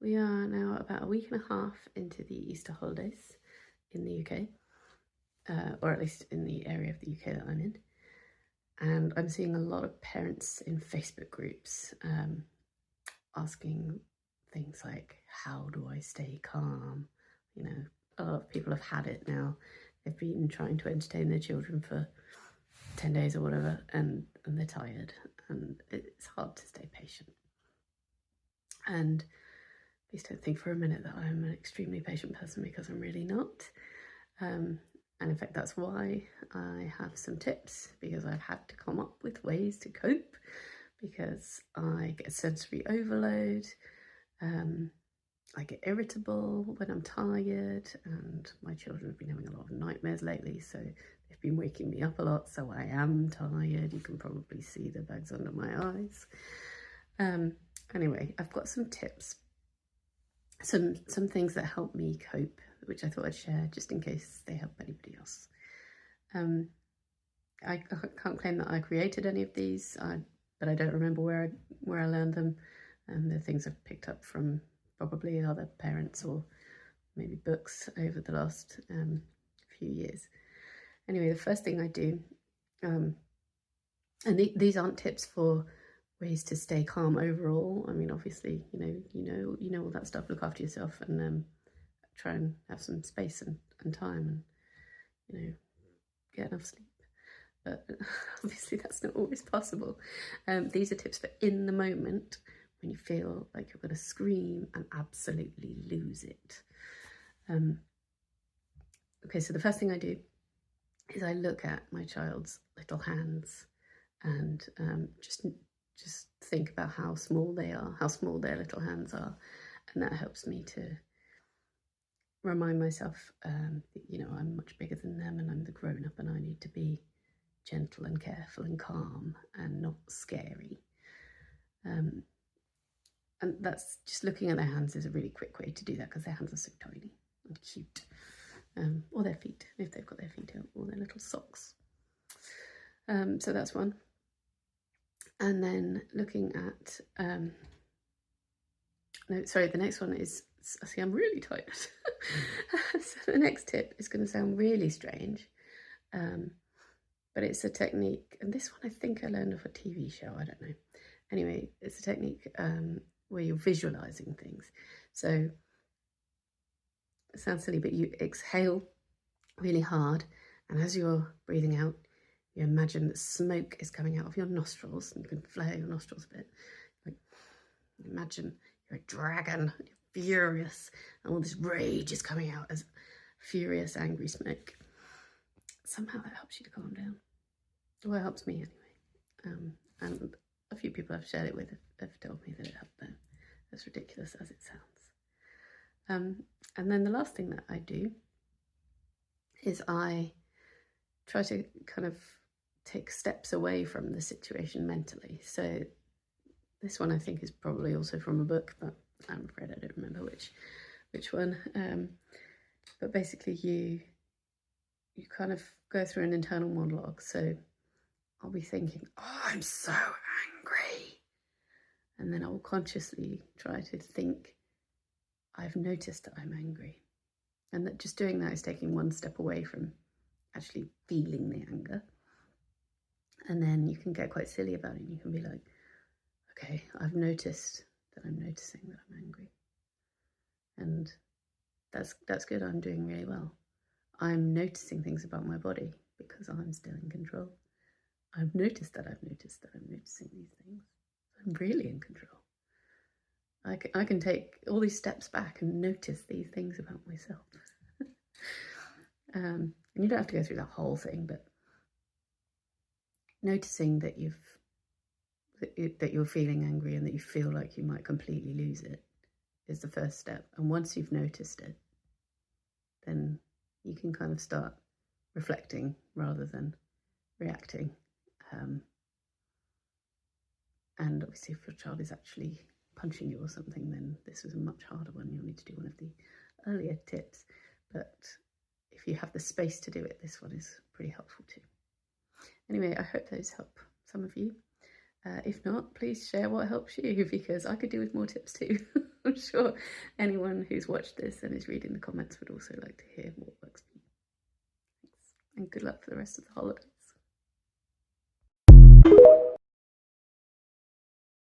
We are now about a week and a half into the Easter holidays in the UK, or at least in the area of the UK that I'm in. And I'm seeing a lot of parents in Facebook groups asking things like, how do I stay calm? You know, a lot of people have had it now. They've been trying to entertain their children for 10 days or whatever, and they're tired, and it's hard to stay patient. And please don't think for a minute that I'm an extremely patient person, because I'm really not. And in fact, that's why I have some tips, because I've had to come up with ways to cope, because I get sensory overload. I get irritable when I'm tired, and my children have been having a lot of nightmares lately, so they've been waking me up a lot, so I am tired. You can probably see the bags under my eyes. Anyway, I've got some tips, some things that help me cope, which I thought I'd share just in case they help anybody else. I can't claim that I created any of these, but I don't remember where I learned them, and they're things I've picked up from probably other parents or maybe books over the last few years. Anyway, the first thing I do, and these aren't tips for ways to stay calm overall. I mean, obviously, you know all that stuff. Look after yourself, and try and have some space and time, and get enough sleep. But obviously, that's not always possible. These are tips for in the moment, when you feel like you're going to scream and absolutely lose it. Okay, so the first thing I do is I look at my child's little hands, and just think about how small they are, how small their little hands are, and that helps me to remind myself that, I'm much bigger than them, and I'm the grown-up, and I need to be gentle and careful and calm and not scary. And that's just looking at their hands is a really quick way to do that, because their hands are so tiny and cute. Or their feet, if they've got their feet out, or their little socks. So that's one. And then looking at, the next one is, see, I'm really tired. So the next tip is going to sound really strange, but it's a technique, and this one I think I learned off a TV show, I don't know. Anyway, it's a technique where you're visualizing things. So it sounds silly, but you exhale really hard, and as you're breathing out, you imagine that smoke is coming out of your nostrils, and you can flare your nostrils a bit. Like, imagine you're a dragon, you're furious, and all this rage is coming out as furious, angry smoke. Somehow that helps you to calm down. Well, it helps me anyway. And a few people I've shared it with have told me that it helped them, as ridiculous as it sounds. And then the last thing that I do is I try to kind of take steps away from the situation mentally. So this one I think is probably also from a book, but I'm afraid I don't remember which one. But basically you kind of go through an internal monologue. So I'll be thinking, oh, I'm so angry. And then I will consciously try to think, I've noticed that I'm angry. And that just doing that is taking one step away from actually feeling the anger. And then you can get quite silly about it. You can be like, okay, I've noticed that I'm noticing that I'm angry. And that's good. I'm doing really well. I'm noticing things about my body because I'm still in control. I've noticed that I'm noticing these things. I'm really in control. I can take all these steps back and notice these things about myself. And you don't have to go through that whole thing, but noticing that you're feeling angry and that you feel like you might completely lose it is the first step. And once you've noticed it, then you can kind of start reflecting rather than reacting. And obviously if your child is actually punching you or something, then this is a much harder one. You'll need to do one of the earlier tips. But if you have the space to do it, this one is pretty helpful too. Anyway, I hope those help some of you. If not, please share what helps you, because I could do with more tips too. I'm sure anyone who's watched this and is reading the comments would also like to hear what works for you. Thanks, and good luck for the rest of the holiday.